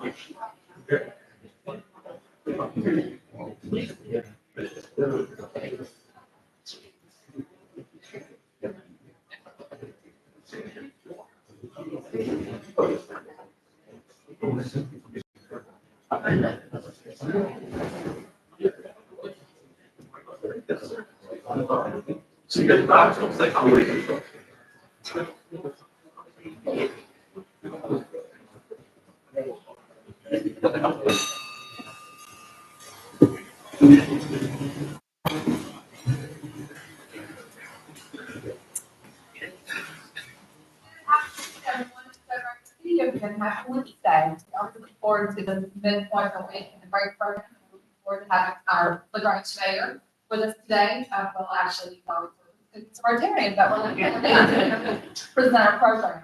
And have a Wednesday. I'm looking forward to the midpoint of the week and the break program. I'm looking forward to having our LaGrange mayor with us today. Well, actually, it's Rotarian, but we're going to present our program.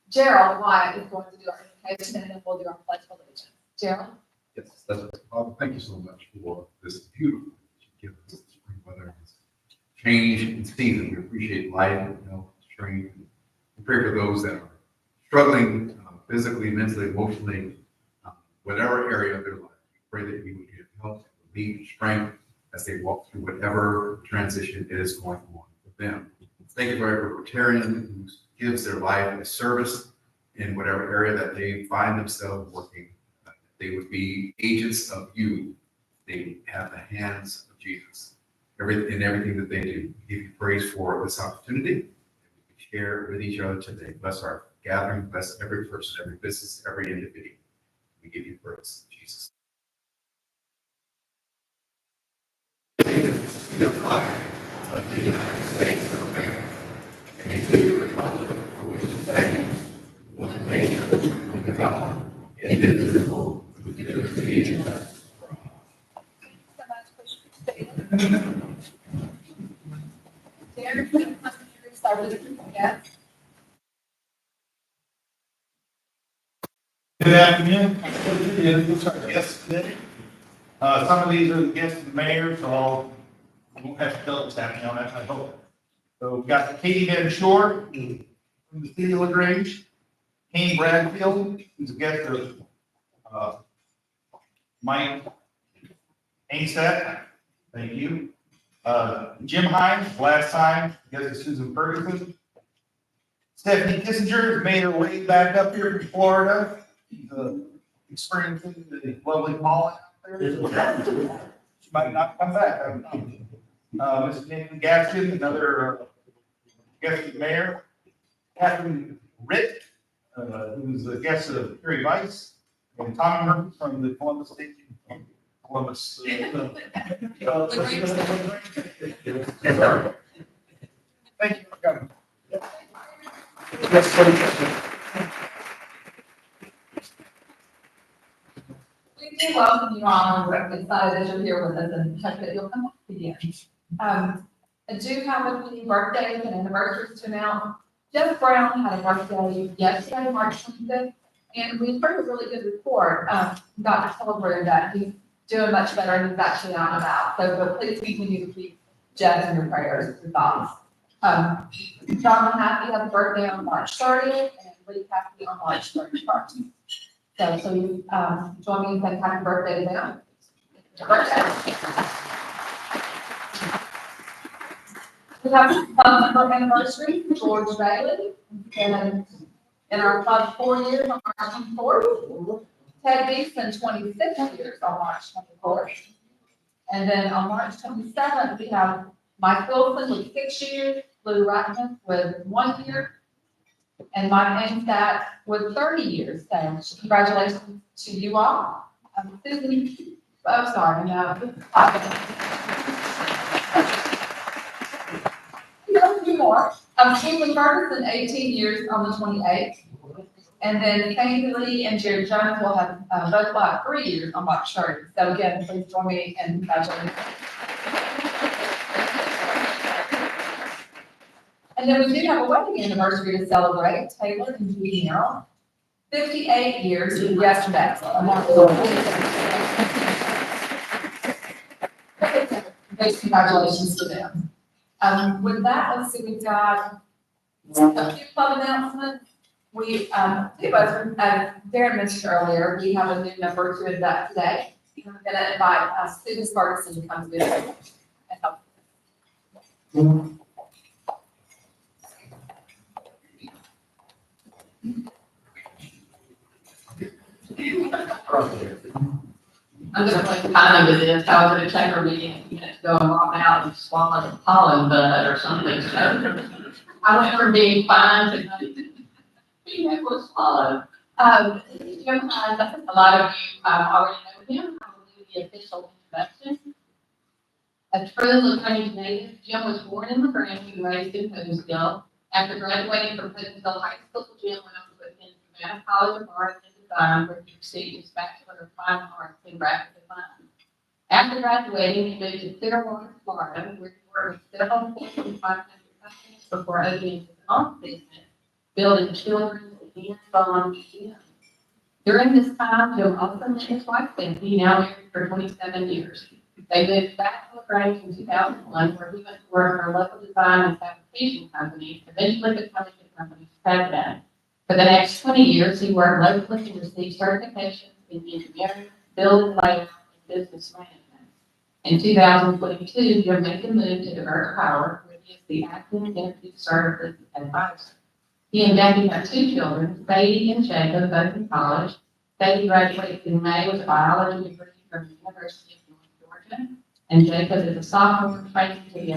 Gerald Wyatt is going to do our invocation and then we'll do our pledge of allegiance. Gerald? Yes, that's right. Father, thank you so much for this beautiful, gift of spring weather, this change in season. We appreciate life, health, strength. We pray for those that are struggling physically, mentally, emotionally, whatever area of their life. We pray that you would give help, lead, strength as they walk through whatever transition is going on for them. Thank you for every Rotarian who gives their life in service in whatever area that they find themselves working. They would be agents of you. They have the hands of Jesus in everything that they do. We give you praise for this opportunity. We share with each other today. Bless our gathering. Bless every person, every business, every individual. We give you praise, Jesus. The flag of the United States of America and to the republic for which it stands, one nation under God, indivisible, with liberty and justice for all. Good afternoon. Yes, today. Some of these are the guests of the mayor, so I won't have to tell what's happening on that, I hope. So we've got Katie Van Shore from the city of LaGrange, Kane Bradfield, who's a guest of Mike Ainset, thank you. Jim Hines, last time, guest of Susan Ferguson. Stephanie Kissinger has made her way back up here from Florida. Experiencing the lovely pollen out there. She might not come back. I don't know. Mr. Nathan Gaston, another guest of the mayor. Catherine Ritt, who's a guest of Perry Weiss. And Tommy Murphy from the Columbus State. Columbus. Thank you for coming. We do welcome you all. We're excited that you're here with us and hope that you'll come back again. I do have a few birthdays and anniversaries to announce. Jeff Brown had a birthday yesterday, March 25th, and we heard a really good report. Dr. Celebrated that he's doing much better and he's actually out and about. So, but please continue to keep Jeff in your prayers and thoughts. John Mahaffey has a birthday on March 30th and Lee Caffey on March 31st. So you join me in saying happy birthday to them. We have a club anniversary, George Bailey, and in our club 4 years on March 24th. Ted Beeson, 26 years on March 24th. And then on March 27th, we have Mike Wilson with 6 years, Lou Ratman with 1 year, and Mike Ainset with 30 years. So congratulations to you all. Susan, oh, sorry, no. A few more. Caitlin Ferguson, 18 years on the 28th. And then Kane Lee and Jared Jones will have both about 3 years on March 30th. So again, please join me in congratulating. And then we do have a wedding anniversary to celebrate. Taylor and Judy Merrill, 58 years yesterday. Congratulations to them. With that, let's see, we've got a few club announcements. We, Darren mentioned earlier, we have a new member to induct today. We're gonna invite Susan Ferguson to come visit and help. I'm gonna play kind of with this, I was gonna take her meeting, to go and walk out and swallow the pollen bud or something, so. I went from being fine to being able to swallow. Jim has, a lot of you, already know him, I will do the official introduction. A true LaGrange native, Jim was born in LaGrange and raised in Honesville. After graduating from Honesville High School, Jim went on to attend Savannah College of Art and Design, where he received his Bachelor of Fine Arts in Graphic Design. After graduating, he moved to Clearwater, Florida, where he worked with several Fortune 500 companies before opening his own business, building children's hands-on museums. During this time, Jim also met his wife, Cindy, now married for 27 years. They moved back to LaGrange in 2001, where he went to work for a local design and fabrication company, eventually becoming the company's president. For the next 20 years, he worked locally and received certifications in engineering, building layout, and business management. In 2022, Jim made the move to Divert Power, where he is the acting energy services advisor. He and Becky have 2 children, Sadie and Jacob, both in college. Sadie graduates in May with a biology degree from the University of North Georgia, and Jacob is a sophomore training to be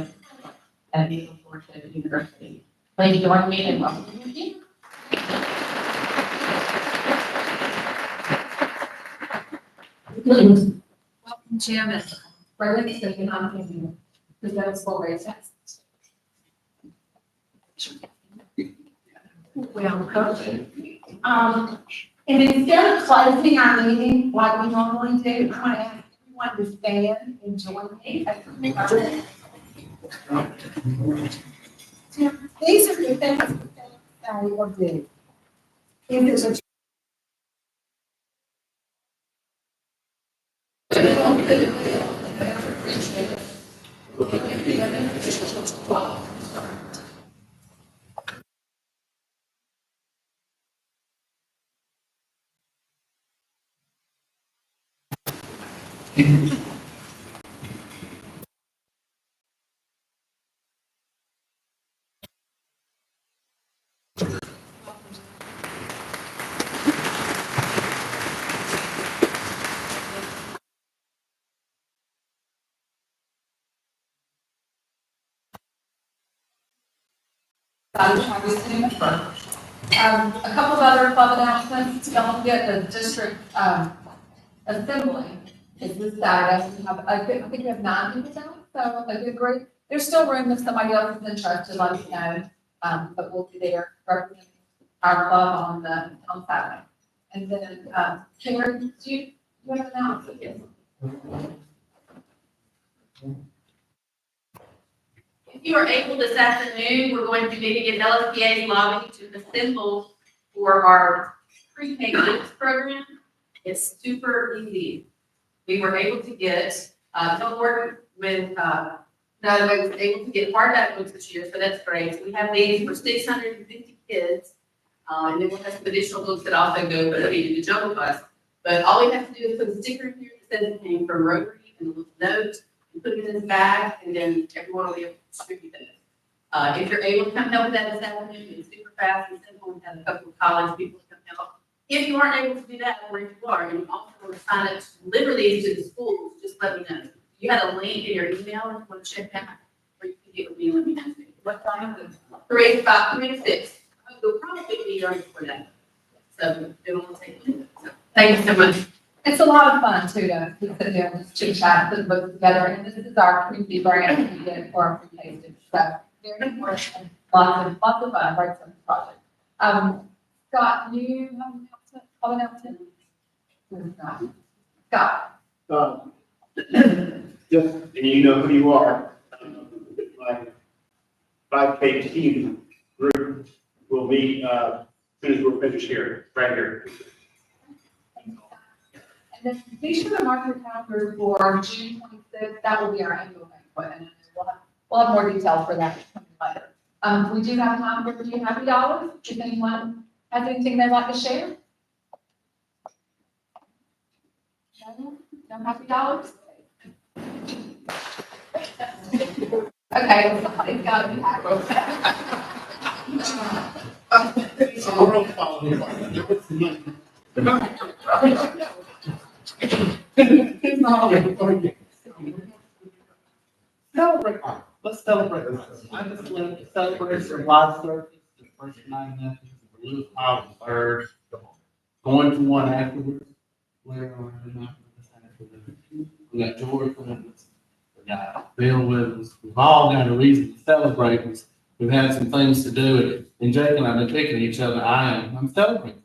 at Eagle Georgia University. Please join me in welcoming you. Welcome, Jim, and Brendan, so you can present us for recess. Welcome. And instead of closing our meeting like we normally do, I'm going to ask everyone to stand and join me. These are the things that we will do. If it's A couple of other club announcements. Don't forget the district assembly is this Saturday. We have, I think we have 9 people down, so a good group. There's still room if somebody else is interested, let us know. But we'll be there representing our club on Saturday. And then, Karen, do you have an announcement? Yes. If you are able this afternoon, we're going to be in LSPA's lobby to assemble for our pre-K gifts program. It's super easy. We were able to get, work with, I was able to get hard notebooks this year, so that's great. So we have these for 650 kids. And then we'll have some additional books that also go with the Jungle Bus. But all we have to do is put a sticker here that says it came from Rotary and a little note, and put it in this bag, and then everyone will be able to distribute it. If you're able to come help with that this afternoon, it's super fast and simple. We have a couple of college people to come help. If you aren't able to do that, where you are, and you also want to sign up to deliver these to the schools, just let me know. You had a link in your email if you want to check that, or you can get with me and let me know. What time is it? 3 to 6. We'll probably be here before that. So it won't take a minute. So, thank you so much. It's a lot of fun too to sit there and just chit chat, put the books together, and this is our community brand we did for our pre-K. So very important, lots of fun, great sense project. Scott, you have an announcement? Scott. Just, and you know who you are. My 5K team group will meet as soon as we're finished here, right here. And then be sure to mark your calendar for June 26th. That will be our annual banquet, and we'll have more details for that coming later. We do have time for a few happy hours if anyone Has anything they'd like to share? No? No happy dollars? Okay, well, somebody's got to be Celebrate. Let's celebrate. I just want to celebrate July 30th, the first 9 minutes, the Lewis Powell the third, going to one afterwards. Later on, we got George with us, we got Bill with us. We've all got a reason to celebrate. We've had some things to do, and Jake and I have been picking each other. I'm celebrating.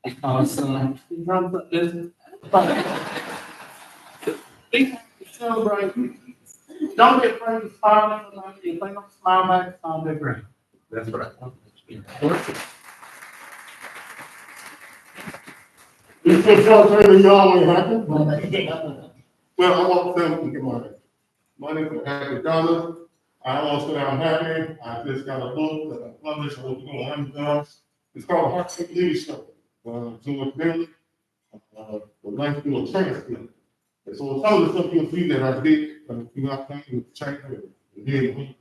Because, he runs up business. Celebrate. Don't be afraid to smile at somebody. If they don't smile back, smile back around. That's right. You can celebrate y'all when it happens. Well, I want to tell you, good morning. My name is Happy Donna. I want to say I'm happy. I just got a book that I published on Amazon. It's called Heartbeat Leadership. George Bailey, the life through a transplant. And so some of the stuff you'll see that I did, you know, I think with change, and then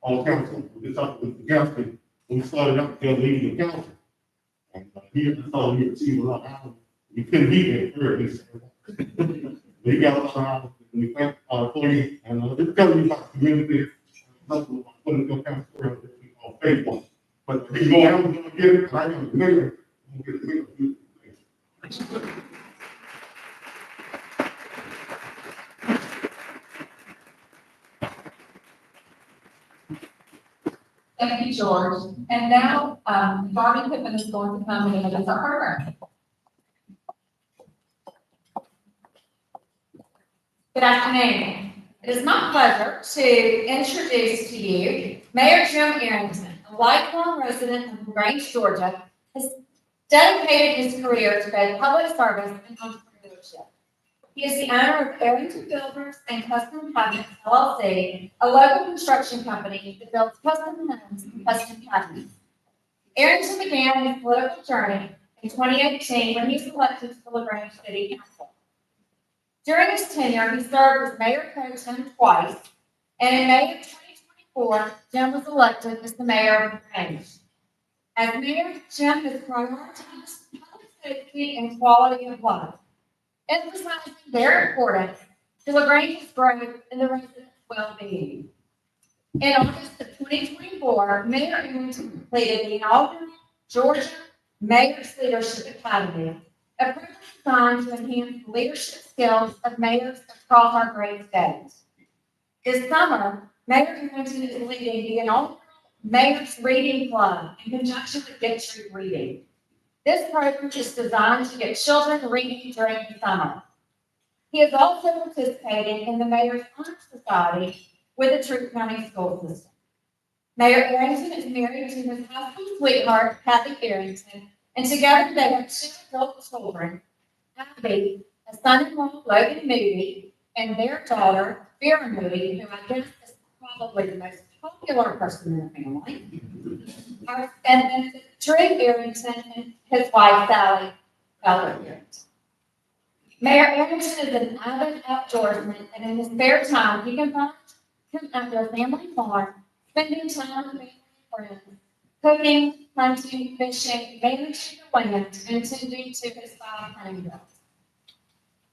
on council, we talked with the council, we started up there leading the council. And here, that's all you see, a lot of, you couldn't be there, we got a lot of, we thank for you, and it's telling you about the community, nothing about putting your council around that we all pay for. But if you go out and get it, I am the mayor, I'm gonna get the mayor. Thank you, George. And now, Barbie Pippin is going to come and introduce our program. Good afternoon. It is my pleasure to introduce to you Mayor Jim Arrington, a lifelong resident of LaGrange, Georgia, has dedicated his career to both public service and entrepreneurship. He is the owner of Arrington Builders and Custom Cabinets LLC, a local construction company that builds custom homes and custom cabinets. Arrington began his political journey in 2018 when he was elected to the LaGrange City Council. During his tenure, he served as mayor pro tem twice, and in May of 2024, Jim was elected as the mayor of LaGrange. As mayor, Jim has prioritized public safety and quality of life, emphasizing their importance to LaGrange's growth and the residents' well-being. In August of 2024, Mayor Arrington completed the inaugural Georgia Mayor's Leadership Academy, a program designed to enhance the leadership skills of mayors across our great state. This summer, Mayor Arrington is leading the inaugural Mayor's Reading Club in conjunction with Get Street Reading. This program is designed to get children reading during the summer. He is also participating in the Mayor's Honor Society with the Troup County School System. Mayor Arrington is married to his high school sweetheart, Kathy Arrington, and together they have 2 adult children, Abby, a son-in-law, Logan Moody, and their daughter, Vera Moody, who I guess is probably the most popular person in the family. And then Drew Arrington and his wife, Sally Arrington. Mayor Arrington is an avid outdoorsman, and in his spare time, he can find him at their family farm, spending time with family and friends, cooking, hunting, fishing, managing the land, and tending to his 5 animals.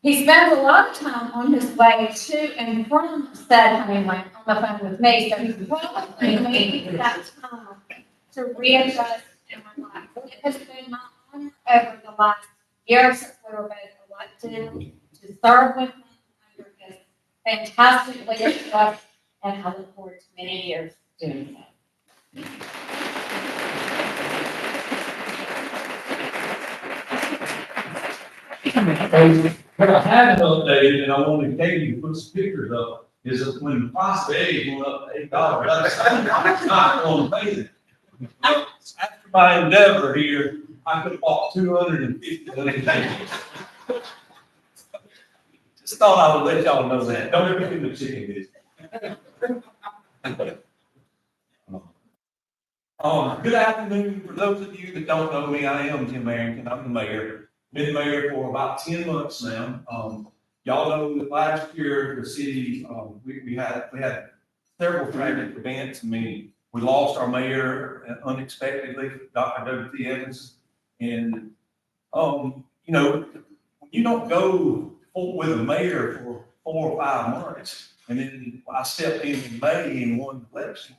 He spends a lot of time on his way to and from said hunting land on the phone with me, so he's probably making that time to readjust and relax. It has been my honor over the last year since we were both elected to serve with him under his fantastic leadership, and I look forward to many years doing so. What I haven't updated, and I wanted Katie to put stickers up, is that when the price of eggs went up to $8, I'm not gonna pay it. After my endeavor here, I could have bought 250 of these eggs. Just thought I would let y'all know that. Don't ever do the chicken business. Good afternoon. For those of you that don't know me, I am Jim Arrington. I'm the mayor. Been mayor for about 10 months now. Y'all know that last year, the city, we had several tragic events. I mean, we lost our mayor unexpectedly, Dr. W.T. Evans. And, you know, when you don't go with a mayor for 4 or 5 months, and then I stepped in May and won the election,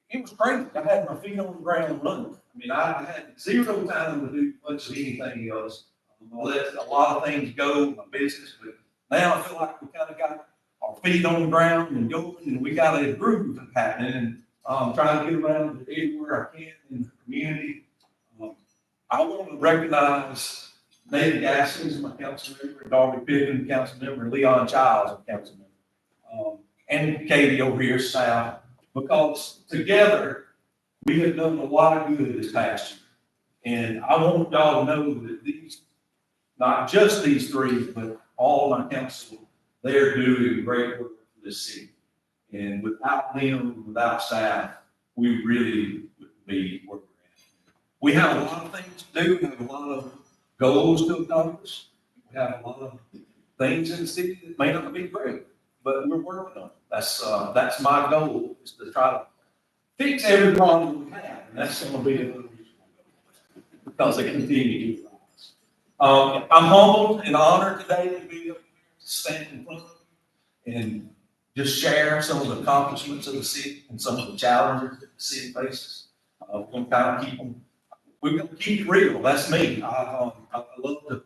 it was crazy. I had my feet on the ground running. I mean, I had zero time to do much of anything else. I let a lot of things go in my business, but now I feel like we kind of got our feet on the ground and going, and we got a groove happening, and trying to get around everywhere I can in the community. I want to recognize Nathan Gaskins, my council member, Darby Pippin, council member, Leon Childs, council member, and Katie over here, South, because together we have done a lot of good this past year. And I want y'all to know that these, not just these three, but all of my council, they're doing great work for this city. And without them, without staff, we really wouldn't be where we're at. We have a lot of things to do. We have a lot of goals to accomplish. We have a lot of things in the city that may not be great, but we're working on it. That's my goal, is to try to fix every problem we have, and that's going to be another reason because they continue to rise. I'm humbled and honored today to be able to stand in front of you and just share some of the accomplishments of the city and some of the challenges that the city faces. We're going to kind of we're going to keep it real. That's me. I love to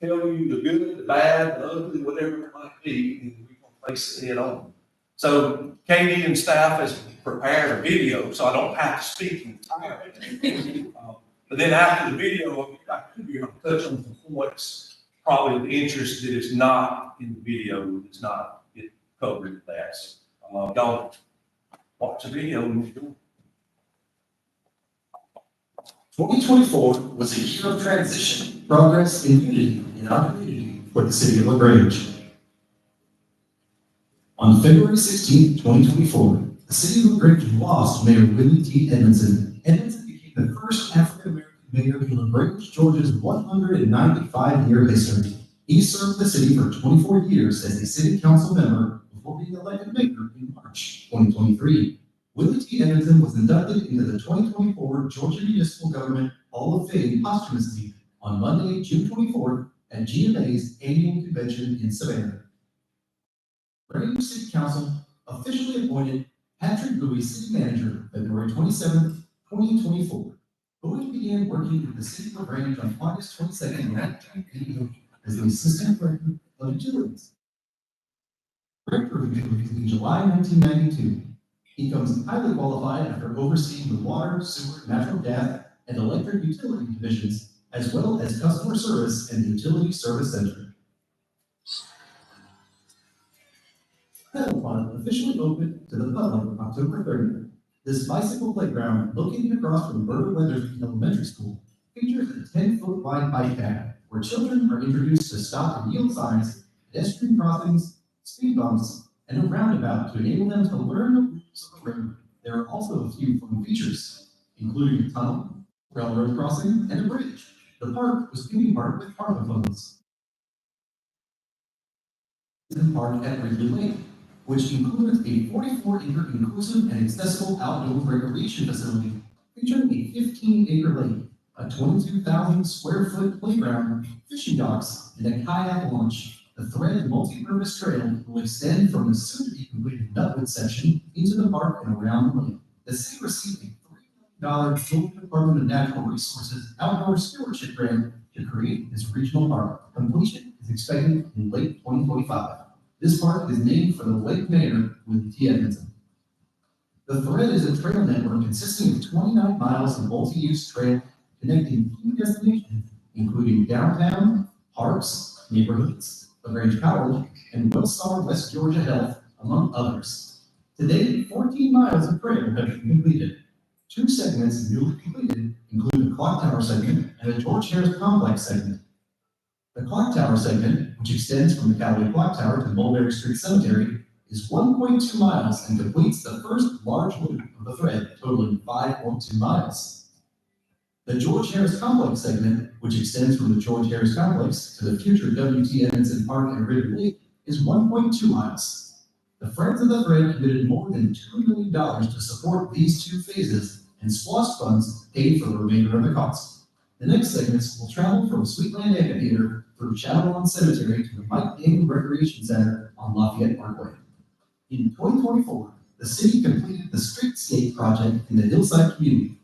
tell you the good, the bad, the ugly, whatever it might be, and we're going to face it head on. So Katie and staff has prepared a video, so I don't have to speak entirely. But then after the video, I'm going to touch on some points, probably of interest that is not in the video, that's not covered in that. So, don't watch the video and you're doing. 2024 was a year of transition, progress, and unity in our community for the city of LaGrange. On February 16, 2024, the city of LaGrange lost Mayor Willie T. Edmondson. Edmondson became the first African-American mayor in LaGrange, Georgia's 195-year history. He served the city for 24 years as a city council member before being elected mayor in March 2023. Willie T. Edmondson was inducted into the 2024 Georgia Municipal Government Hall of Fame posthumously on Monday, June 24th at GMA's annual convention in Savannah. LaGrange City Council officially appointed Patrick Bowie City Manager February 27th, 2024. Bowie began working with the City of LaGrange on August 22nd, 1988 as the Assistant Director of Utilities. Director of Utilities in July 1992. He becomes highly qualified after overseeing the water, sewer, natural gas, and electric utility divisions, as well as customer service and utility service center. Pedal Pond officially opened to the public on October 30th. This bicycle playground, located across from Berta Weathersby Elementary School, features a 10-foot wide bike path where children are introduced to stop and yield signs, pedestrian crossings, speed bumps, and a roundabout to enable them to learn the rules of the road. There are also a few fun features, including a tunnel, railroad crossing, and a bridge. The park was being parked with ARPA funds. The park at Ridley Lake, which includes a 44-acre inclusive and accessible outdoor recreation facility featuring a 15-acre lake, a 22,000 square foot playground, fishing docks, and a kayak launch. The Thread multi-purpose trail will extend from the soon-to-be-completed Nutwood section into the park and around the lake. The city received a $3 million Georgia Department of Natural Resources outdoor stewardship grant to create this regional park. Completion is expected in late 2025. This park is named for the late mayor, Willie T. Edmondson. The Thread is a trail network consisting of 29 miles of multi-use trail connecting key destinations, including downtown, parks, neighborhoods, LaGrange College, and Wellstar West Georgia Health, among others. To date, 14 miles of trail have been completed. 2 segments newly completed include the Clock Tower segment and the George Harris Complex segment. The Clock Tower segment, which extends from the Callaway Clock Tower to Mulberry Street Cemetery, is 1.2 miles and completes the first large loop of the thread, totaling 5.2 miles. The George Harris Complex segment, which extends from the George Harris Complex to the future W.T. Evanson Park and River Lake, is 1.2 miles. The Friends of the Thread committed more than $2 million to support these two phases, and SPLOST funds paid for the remainder of the cost. The next segments will travel from Sweetland Amphitheater through Shadow Lawn Cemetery to the Mike Daniel Recreation Center on Lafayette Parkway. In 2024, the city completed the Streetscape project in the Hillside community.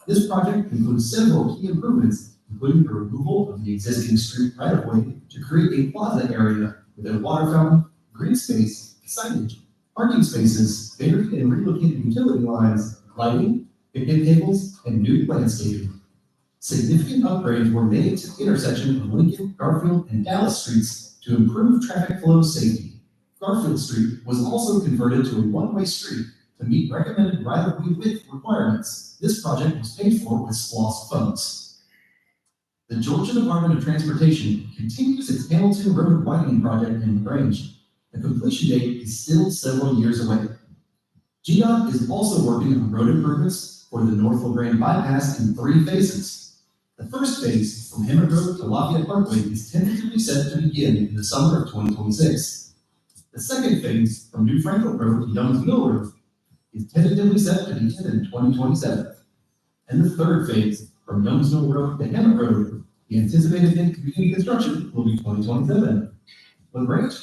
This project includes several key improvements, including the removal of the existing street right-of-way to create a plaza area with a water fountain, green space, signage, parking spaces, buried and relocated utility lines, lighting, picnic tables, and new landscaping. Significant upgrades were made to the intersection of Lincoln, Garfield, and Dallas Streets to improve traffic flow safety. Garfield Street was also converted to a one-way street to meet recommended right-of-way width requirements. This project was paid for with SPLOST funds. The Georgia Department of Transportation continues its Hamilton Road widening project in LaGrange. The completion date is still several years away. GDOT is also working on road improvements for the North LaGrange bypass in 3 phases. The first phase, from Hammond Road to Lafayette Parkway, is tentatively set to begin in the summer of 2026. The second phase, from New Franklin Road to Young's Mill Road, is tentatively set to begin in 2027. And the third phase, from Young's Mill Road to Hammond Road, the anticipated end to begin construction will be 2027. LaGrange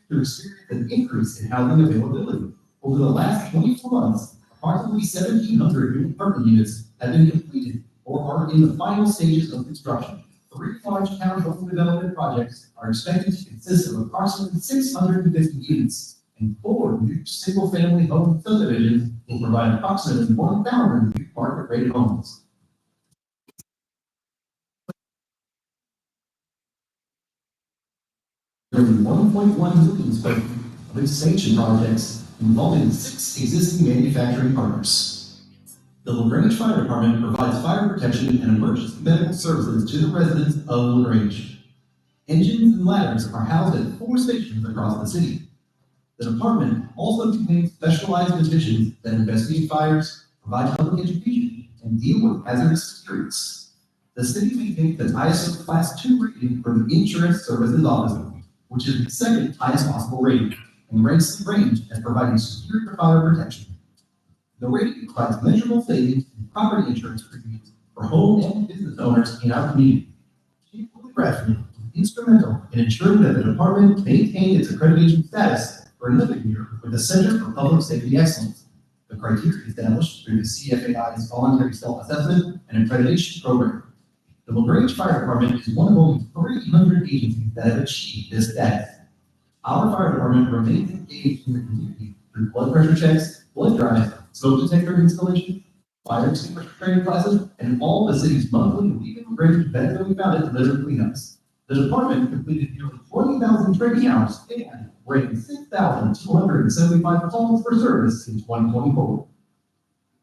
continues to experience an increase in housing availability. Over the last 24 months, approximately 1,700 new apartment units have been completed or are in the final stages of construction. 3 large townhome development projects are expected to consist of approximately 650 units, and 4 new single-family home subdivisions will provide approximately 1,000 new market-rated homes. Nearly 1.1 million square feet of expansion projects involving 6 existing manufacturing partners. The LaGrange Fire Department provides fire protection and emergency medical services to the residents of LaGrange. Engines and ladders are housed at 4 stations across the city. The department also contains specialized divisions that investigate fires, provide public education, and deal with hazardous streets. The city maintains an ISO Class 2 rating for the Insurance Services Office, which is the second highest possible rating, and ranks LaGrange as providing superior fire protection. The rating provides measurable savings in property insurance premiums for home and business owners in our community. Chief Willie Bradford was instrumental in ensuring that the department maintained its accreditation status for another year with the Center for Public Safety Excellence. The criteria established through the CFAI's voluntary self-assessment and accreditation program. The LaGrange Fire Department is one of only 300 agencies that have achieved this status. Our fire department remains engaged in the community through blood pressure checks, blood drives, smoke detector installation, fire extinguisher training classes, and all the city's monthly Leave in LaGrange Better Than We Found It litter cleanups. The department completed nearly 20,000 training hours and rated 6,275 calls for service in 2024.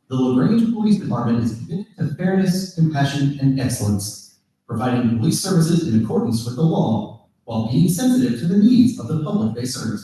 The LaGrange Police Department is committed to fairness, compassion, and excellence, providing police services in accordance with the law while being sensitive to the needs of the public they serve.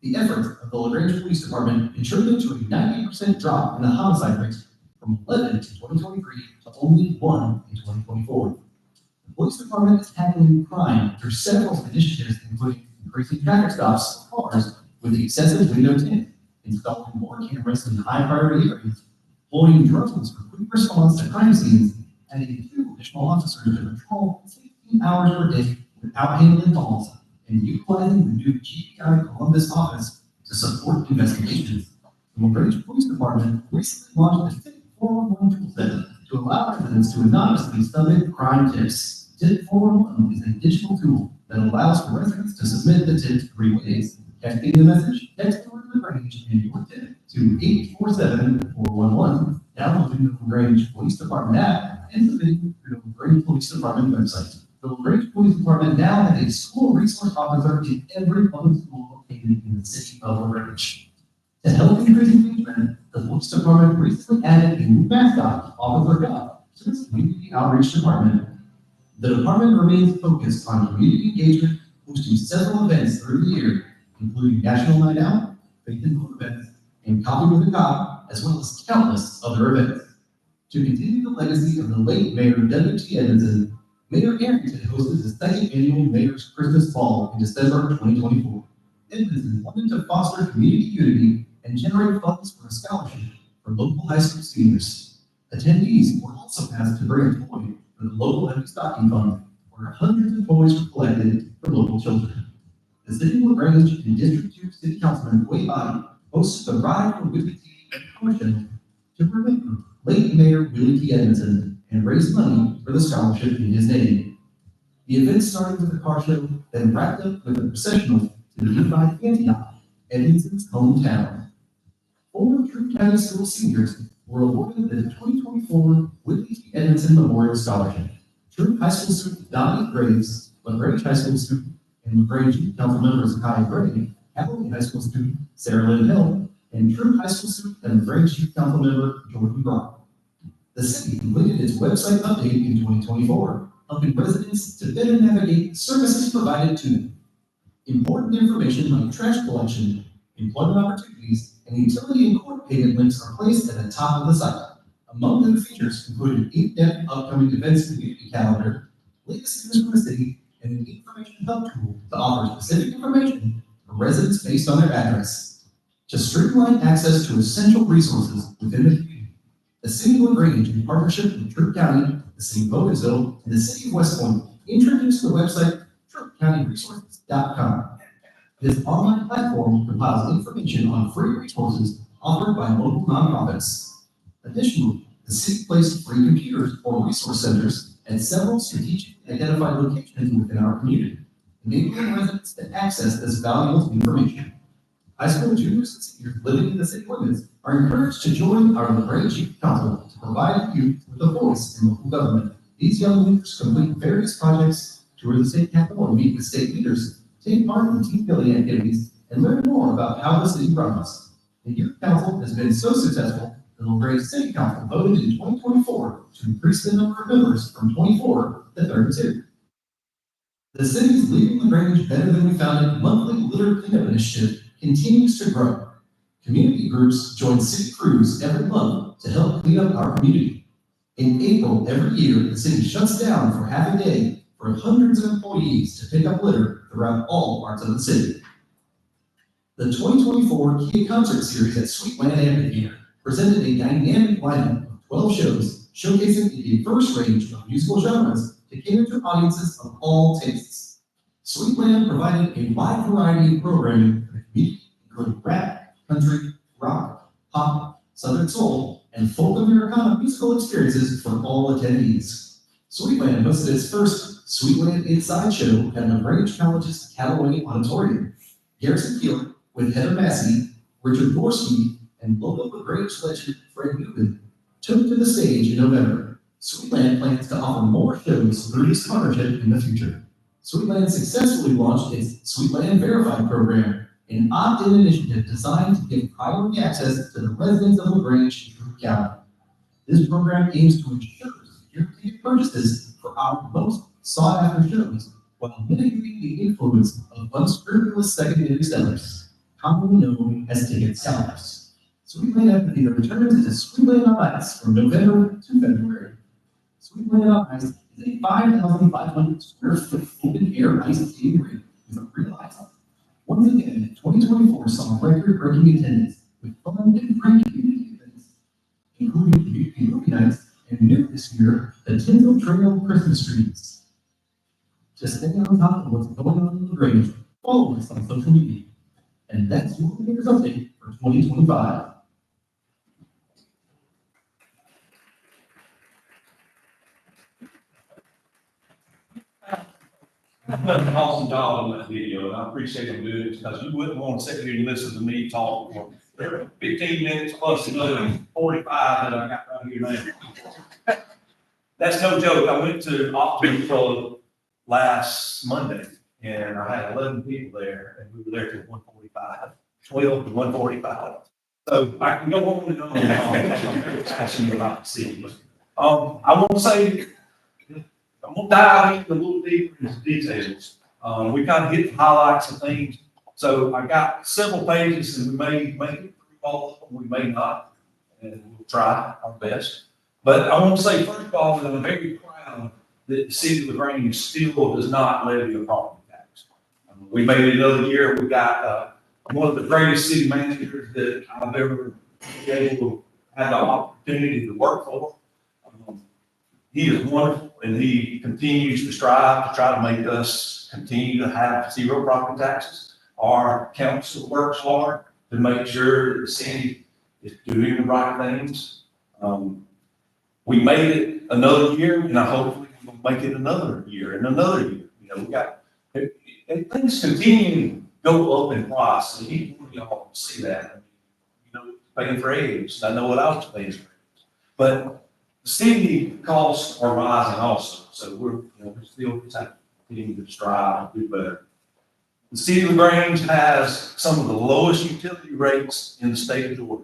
The efforts of the LaGrange Police Department contributed to a 90% drop in the homicide rate from 11 in 2023 to only 1 in 2024. The police department is tackling crime through several initiatives, including increasing traffic stops for cars with excessive window tint, installing more cameras in high priority areas, deploying drones for quick response to crime scenes, adding 2 additional officers to patrol 16 hours per day without handling calls, and utilizing the new GPI Columbus office to support investigations. The LaGrange Police Department recently launched a TIP 411 toolset to allow residents to anonymously submit crime tips. TIP 411 is a digital tool that allows for residents to submit the tip 3 ways. Texting the message, text the word LaGrange and your tip to 847-411, downloading the LaGrange Police Department app, and submitting through the LaGrange Police Department website. The LaGrange Police Department now has a school resource officer in every public school located in the city of LaGrange. To help increase engagement, the police department recently added a new mascot, Officer God, to its community outreach department. The department remains focused on community engagement, hosting several events through the year, including National Night Out, Faith and Hope events, and Coffee with a Cop, as well as countless other events. To continue the legacy of the late Mayor W.T. Edmondson, Mayor Arrington hosted the second annual Mayor's Christmas Ball in December 2024. Edmondson wanted to foster community unity and generate funds for a scholarship for local high school seniors. Attendees were also asked to bring a toy for the local empty stocking fund, where hundreds of toys were collected for local children. The City of LaGrange and District 2 City Councilman Wade Bobby hosted the Ride for Willie T. car show to remember late Mayor Willie T. Edmondson and raise money for the scholarship in his name. The event started with a car show, then wrapped up with a processional to the unified Antioch, Edmondson's hometown. Former True County School seniors were awarded the 2024 Willie T. Edmondson Memorial Scholarship. True High School student Donnie Graves, LaGrange High School student, and LaGrange Youth Council members Kai Gray, Hathaway High School student Sarah Lynn Hill, and True High School student and LaGrange Youth Council member Jordan Brock. The city completed its website update in 2024, helping residents to better navigate services provided to them. Important information like trash collection, employment opportunities, and utility and court payment links are placed at the top of the site. Among the features include an in-depth upcoming events community calendar, latest news from the city, and an information hub tool to offer specific information for residents based on their address. To streamline access to essential resources within the community, the City of LaGrange, in partnership with Troup County, the City of Bowmansville, and the City of West Point, introduced the website TroupCountyResources.com. This online platform compiles information on free resources offered by local nonprofits. Additionally, the city placed free computers or resource centers at several strategically identified locations within our community, enabling residents to access this valuable information. High school juniors and seniors living in the city limits are encouraged to join our LaGrange Youth Council to provide youth with a voice in local government. These young leaders complete various projects, tour the state capitol, and meet with state leaders, take part in team building activities, and learn more about how the city runs. The Youth Council has been so successful that LaGrange City Council voted in 2024 to increase the number of members from 24 to 32. The city's Leaving LaGrange Better Than We Found It monthly litter cleanup initiative continues to grow. Community groups join city crews every month to help clean up our community. In April every year, the city shuts down for half a day for hundreds of employees to pick up litter throughout all parts of the city. The 2024 Kia Concert Series at Sweetland Amphitheater presented a dynamic lineup of 12 shows showcasing a diverse range of musical genres to cater to audiences of all tastes. Sweetland provided a wide variety of programming for the community, including rap, country, rock, pop, southern soul, and folk Americana musical experiences for all attendees. Sweetland hosted its first Sweetland Inside show at LaGrange College's Callaway Auditorium. Garrison Keeler, with Heather Massey, Richard Gorski, and local LaGrange legend Fred Newman, took to the stage in November. Sweetland plans to offer more shows through this partnership in the future. Sweetland successfully launched its Sweetland Verified program, an opt-in initiative designed to give priority access to the residents of LaGrange and Troup County. This program aims to ensure security purchases for our most sought-after shows, while mitigating the influence of unscrupulous secondary sellers, commonly known as ticket scalpers. Sweetland Amphitheater returns to Sweetland on Ice from November to February. Sweetland on Ice is a 5,500 square foot open air ice skating rink with a real ice. Once again, 2024 saw record-breaking attendance with fun and free community events, including community movie nights and new this year, the Tinsel Trail Christmas trees. To stay on top of what's going on in LaGrange, follow us on social media. And that's your Mayor's Update for 2025. I've done an awesome job on that video, and I appreciate them doing it, because you wouldn't want to sit here and listen to me talk for 15 minutes plus another 45 that I got right here now. That's no joke. I went to Optimum Club last Monday, and I had 11 people there, and we were there till 1:45, 12 to 1:45. So I can go on and on and on. I'm passionate about the city. I want to say, I'm gonna dive into a little deeper into details. We kind of hit the highlights of things. So I got several pages and we may make it through all of them, we may not, and we'll try our best. But I want to say, first of all, that I'm very proud that the city of LaGrange still does not levy a property tax. We made it another year, we got, one of the greatest city managers that I've ever been able to have the opportunity to work for. He is wonderful and he continues to strive to try to make us continue to have zero property taxes. Our council works hard to make sure that the city is doing the right things. We made it another year and I hopefully we'll make it another year and another year. You know, we got, and things continue to go up in price and you all see that. You know, paying for eggs, I know what I was paying for eggs. But the city costs are rising also, so we're still continuing to strive to do better. The city of LaGrange has some of the lowest utility rates in the state of Georgia.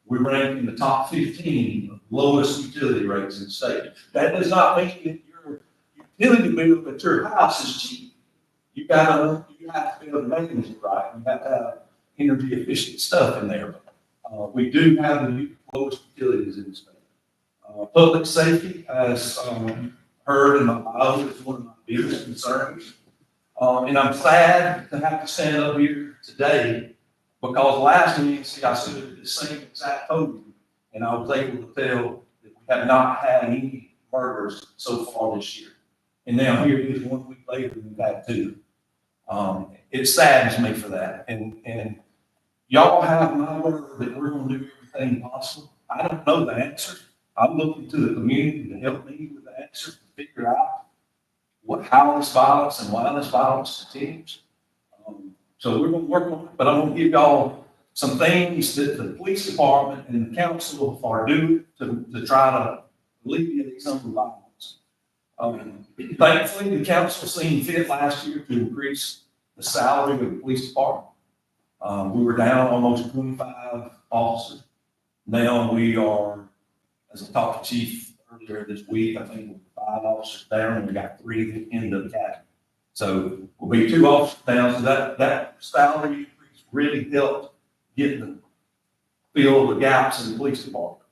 We rank in the top 15 of lowest utility rates in the state. That does not mean that your utility bill at your house is cheap. You have to be able to manage it right. You have to have energy efficient stuff in there. We do have the lowest utilities in the state. Public safety, as heard in my bio, is one of my biggest concerns. And I'm sad to have to stand up here today because last week I stood at the same exact podium and I was able to tell that we have not had any murders so far this year. And now here it is 1 week later and we've had 2. It saddens me for that. And y'all have my word that we're going to do everything possible. I don't know the answer. I'm looking to the community to help me with the answer, to figure out how this violence and why this violence continues. So we're going to work on it, but I'm going to give y'all some things that the police department and the council are doing to try to alleviate some of the violence. Thankfully, the council seen fit last year to increase the salary of the police department. We were down almost 25 officers. Now we are, as I talked to Chief earlier this week, I think we're 5 officers down and we got 3 in the academy. So we'll be 2 officers down. So that salary increase really helped fill the gaps in the police department.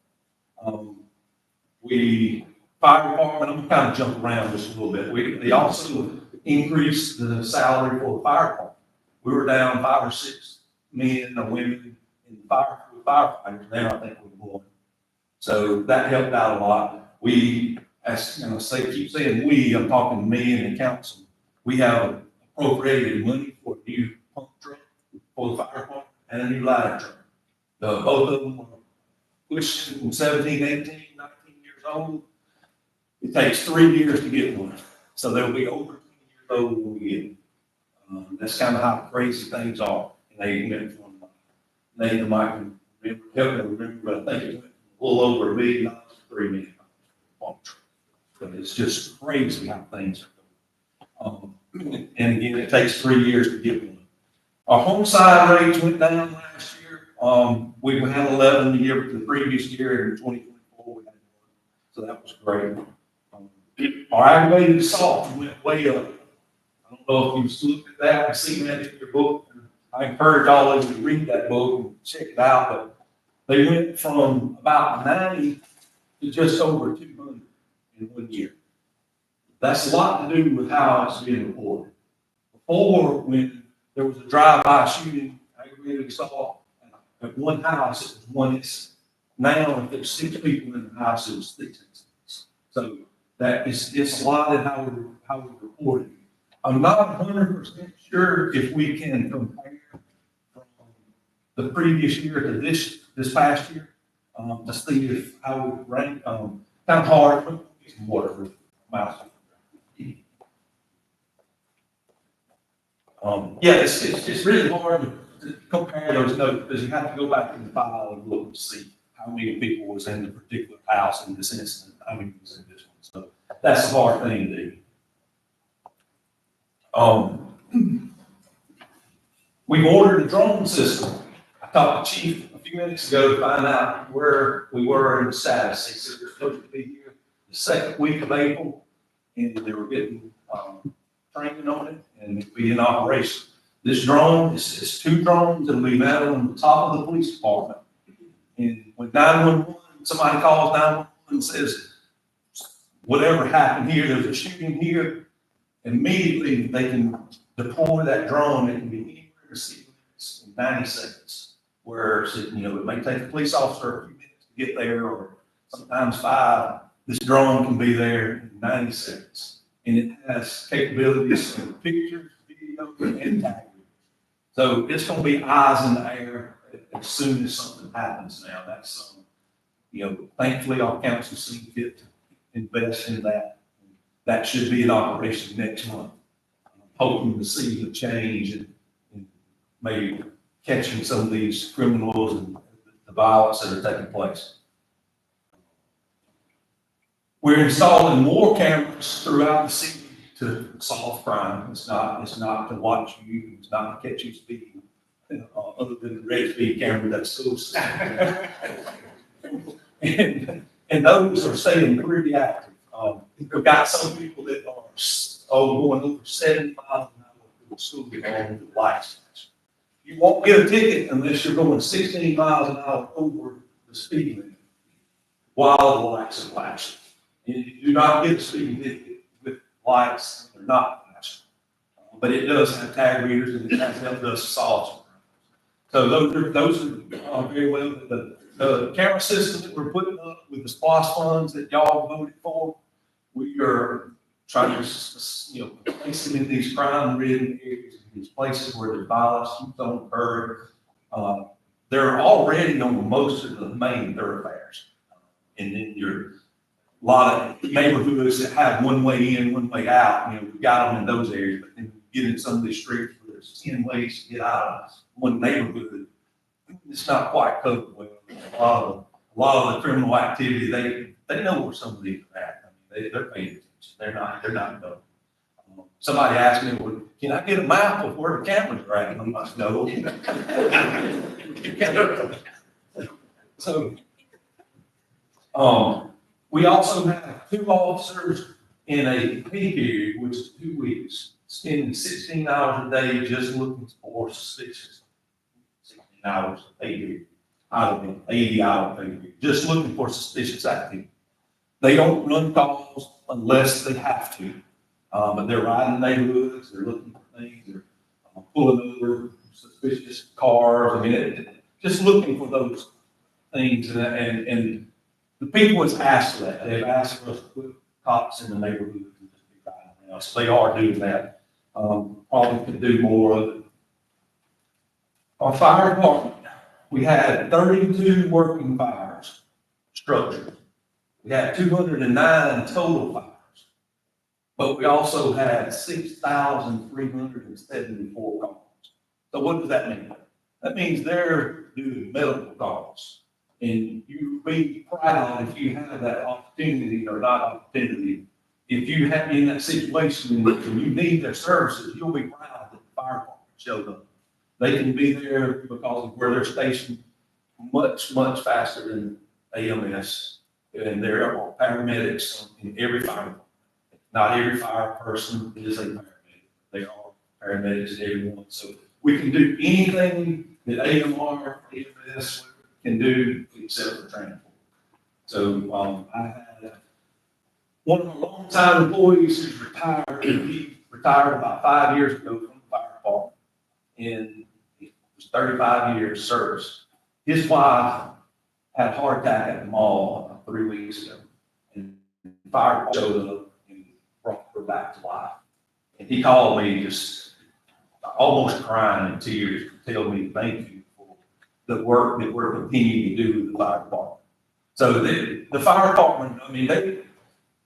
Fire department, I'm kind of jumping around just a little bit. They also increased the salary for the fire department. We were down 5 or 6 men or women in the firefighters. Now I think we're more. So that helped out a lot. We, as keep saying we, I'm talking to me and the council. We have appropriated money for a new pump truck for the fire department and a new ladder truck. Both of them are pushing 17, 18, 19 years old. It takes 3 years to get one. So they'll be over 20 years old when we get them. That's kind of how crazy things are. And they went from, Nathan might remember, but I think it went a little over $1 million to $3 million. But it's just crazy how things are going. And again, it takes 3 years to get one. Our homicide rates went down last year. We had 11 the year, the previous year in 2024, we had 1. So that was great. Our aggravated assault went way up. I don't know if you've looked at that and seen that in your book. I encourage all of you to read that book and check it out. But they went from about 90 to just over 200 in 1 year. That's a lot to do with how it's being reported. Before, when there was a drive-by shooting, aggravated assault, at one house, it was 1 incident. Now, if there's 6 people in the house, it was 6 incidents. So that it's a lot in how we report it. I'm not 100% sure if we can compare from the previous year to this past year to see if how we rank. Kind of hard. Put some water for mouse. Yeah, it's really hard to compare those notes because you have to go back in the file and look to see how many people was in the particular house in this incident, how many was in this one. So that's a hard thing to do. We've ordered a drone system. I talked to Chief a few minutes ago to find out where we were in the status. He said we're supposed to be here the 2nd week of April, and they were getting training on it, and it'll be in operation. This drone, it's two drones that'll be mounted on the top of the police department. And when 911, somebody calls 911 and says, whatever happened here, there's a shooting here, immediately they can deploy that drone. It can be anywhere to see in 90 seconds. Whereas, it may take a police officer a few minutes to get there, or sometimes 5. This drone can be there in 90 seconds. And it has capabilities of pictures, video, and tagging. So it's gonna be eyes in the air as soon as something happens now. That's, thankfully our council seen fit to invest in that. That should be in operation next month. I'm hoping to see a change in maybe catching some of these criminals and the violence that are taking place. We're installing more cameras throughout the city to solve crime. It's not to watch you, it's not to catch you speeding, other than the red speed camera that's so. And those are staying pretty active. We've got some people that are, going over 70 miles an hour through the school on the license. You won't get a ticket unless you're going 16 miles an hour over the speed limit while the lights are flashing. And you do not get a speeding ticket with lights that are not flashing. But it does have tag readers, and it has helped us solve some crimes. So those are very well. The camera system that we're putting up with the SPOS funds that y'all voted for, we are trying to, place them in these crime-ridden areas, these places where there's violence keeps on occurring. They're already on most of the main thoroughfares. And then a lot of neighborhoods that have one way in, one way out, we've got them in those areas, but then you get in some of these streets where there's 10 ways to get out of one neighborhood. It's not quite covered well. A lot of the criminal activity, they know where some of these are at. They're paying attention. They're not dumb. Somebody asked me, well, can I get a map of where the cameras are at? I'm like, no. So, we also have 2 officers in a pay period, which is 2 weeks, spending 16 hours a day just looking for suspicious. 16 hours a pay period, out of an 80-hour pay period, just looking for suspicious activity. They don't run calls unless they have to, but they're riding neighborhoods, they're looking for things, they're pulling over suspicious cars. Just looking for those things, and the people has asked for that. They've asked for us to put cops in the neighborhood and just be riding around. So they are doing that. Probably could do more of it. Our fire department, we had 32 working fires structured. We had 209 total fires, but we also had 6,374 calls. So what does that mean? That means they're doing medical calls. And you'd be proud if you have that opportunity or not opportunity. If you have in that situation and you need their services, you'll be proud that the fire department showed up. They can be there because of where they're stationed much, much faster than AMS. And there are paramedics in every fire department. Not every fire person is a paramedic. They are paramedics in everyone. So we can do anything that AMR, AMS can do except for transport. So I had one of my longtime employees who's retired. He retired about 5 years ago from the fire department, and it was 35 years service. His wife had a heart attack at the mall 3 weeks ago, and the fire showed up and brought her back to life. And he called me just almost crying in tears to tell me thank you for the work that we're continuing to do with the fire department. So the fire department,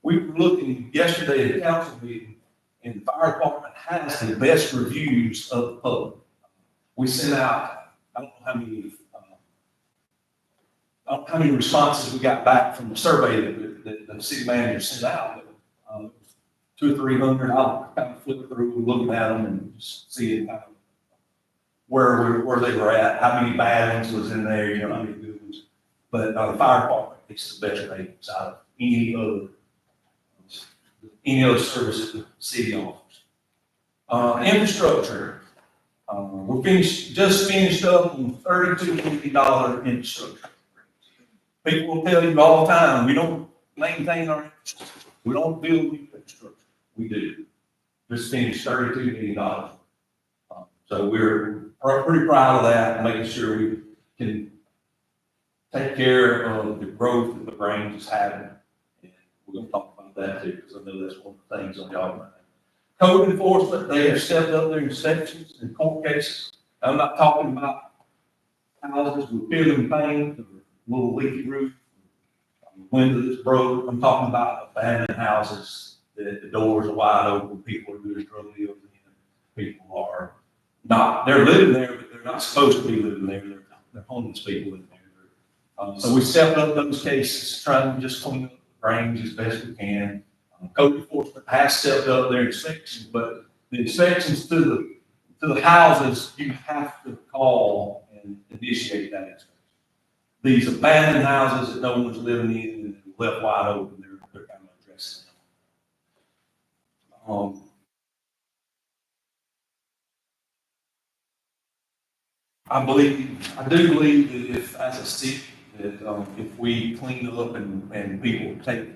we were looking yesterday at a council meeting, and the fire department has the best reviews of the public. We sent out, I don't know how many responses we got back from the survey that the city manager sent out. But, 200 or 300, I'll kind of flip through looking at them and just seeing kind of where they were at, how many bad ones was in there, how many good ones. But the fire department gets the best ratings out of any other service that the city offers. Infrastructure, Just finished up on $32 million infrastructure. People will tell you all the time, we don't maintain our infrastructure. We don't build new infrastructure. We do. Just finished $32 million. So we're pretty proud of that, making sure we can take care of the growth that the Grange is having. And we're gonna talk about that too, because I know that's one of the things on y'all mind. Code enforcement, they have stepped up their inspections in court cases. I'm not talking about houses with building paint, or little leaky roof, window that's broke. I'm talking about abandoned houses that the doors are wide open, people are doing drug deals in, people are not, they're living there, but they're not supposed to be living there. They're homeless people living there. So we stepped up those cases, trying to just clean up the Grange as best we can. Code enforcement has stepped up their inspections, but the inspections to the houses, you have to call and initiate that inspection. These abandoned houses that no one's living in and left wide open, they're kind of addressing them. I do believe that if, as a city, that if we clean up and people take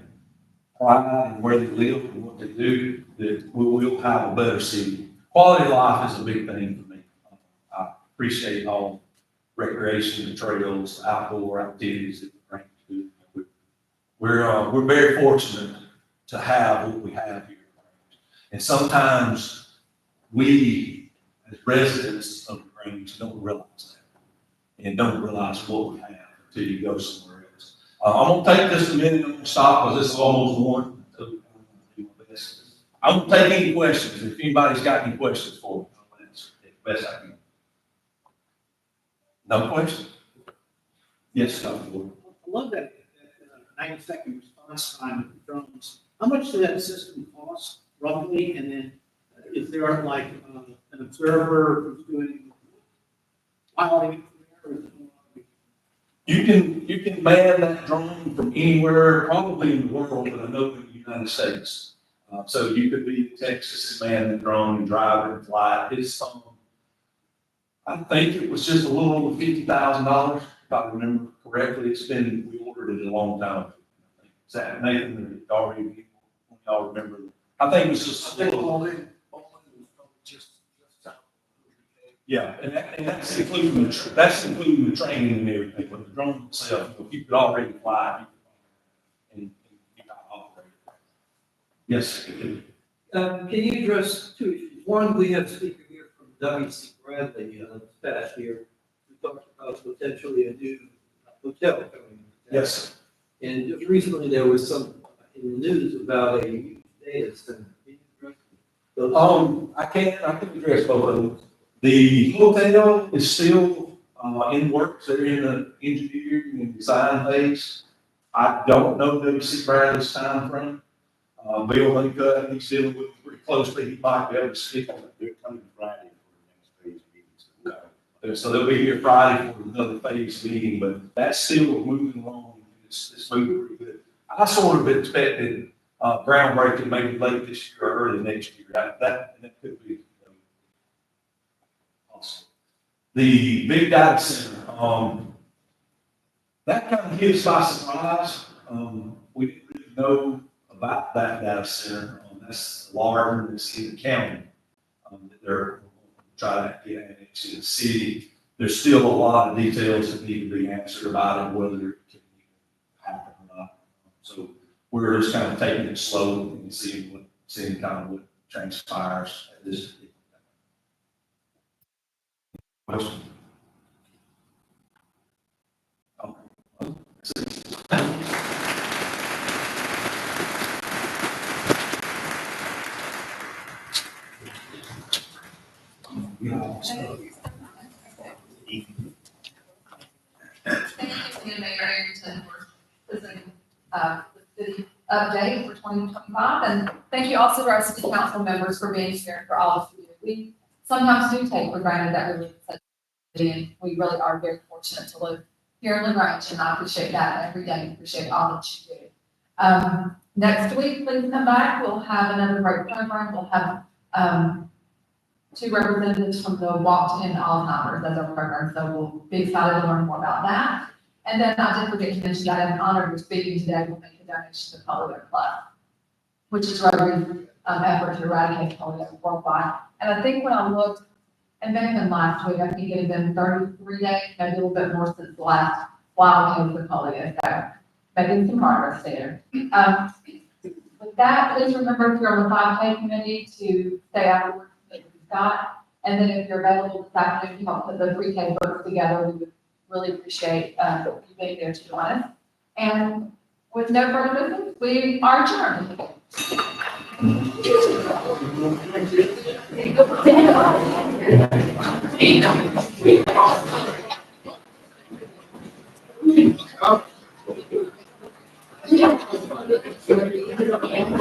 pride in where they live and what they do, that we will have a better city. Quality of life is a big thing for me. I appreciate all recreation, trails, outdoor activities that we bring to. We're very fortunate to have what we have here. And sometimes we, as residents of the Grange, don't realize that and don't realize what we have until you go somewhere else. I'm gonna take just a minute and stop because this is almost one. I'm gonna take any questions. If anybody's got any questions for me, I'll answer as best I can. No questions? Yes, Dr. Ward. I love that 90-second response time with drones. How much does that system cost roughly? And then is there like an observer who's doing piloting? You can man that drone from anywhere, probably in the world, but I know in the United States. So you could be in Texas and man the drone and drive it and fly it. It's I think it was just a little over $50,000, if I remember correctly. We ordered it a long time ago. Is that Nathan or already? Y'all remember? I think it was just a little. Yeah, and that's including the training and everything, but the drone itself, you could already fly and you got operated. Yes. Can you address two issues? One, we have a speaker here from W.C. Bradley this past year. We talked about potentially a new hotel coming in. Yes. And just recently there was some in the news about a new data center. Can you address those? I can address both of them. The hotel is still in works. They're in the engineering and design phase. I don't know W.C. Bradley's timeframe. Bill Honeycutt, he's dealing with it pretty closely. He might be able to speak on it. They're coming Friday for the next phase meeting. So they'll be here Friday for another phase meeting, but that's still moving along. It's moving pretty good. I sort of expected groundbreaking maybe late this year or early next year. That could be. The big data center, that kind of hit us by surprise. We didn't really know about that data center. That's larger than in the county. They're trying to get annexed to the city. There's still a lot of details that need to be answered about it, whether it can happen or not. So we're just kind of taking it slow and seeing kind of what transpires at this. Question? Thank you, Mayor Arrington, for presenting the city update for 2025. And thank you also to our city council members for being here for all of you. We sometimes do take for granted that we live in such a city, and we really are very fortunate to live here in LaGrange, and I appreciate that every day. Appreciate all that you do. Next week, please come back. We'll have another great program. We'll have two representatives from the Walk to End Alzheimer's as our program, so we'll be excited to learn more about that. And then I did forget to mention that in honor of speaking today, we'll make a donation to Polio Plus, which is Rotary's effort to eradicate polio worldwide. And I think when I looked, and maybe in last week, I think it had been 33 days, maybe a little bit more since the last wild case of polio, so making some progress there. With that, please remember if you're on the 5K committee to stay afterwards with Scott. And then if you're available this afternoon to help put the 3K books together, we would really appreciate you being there to join us. And with no further business, we are adjourned.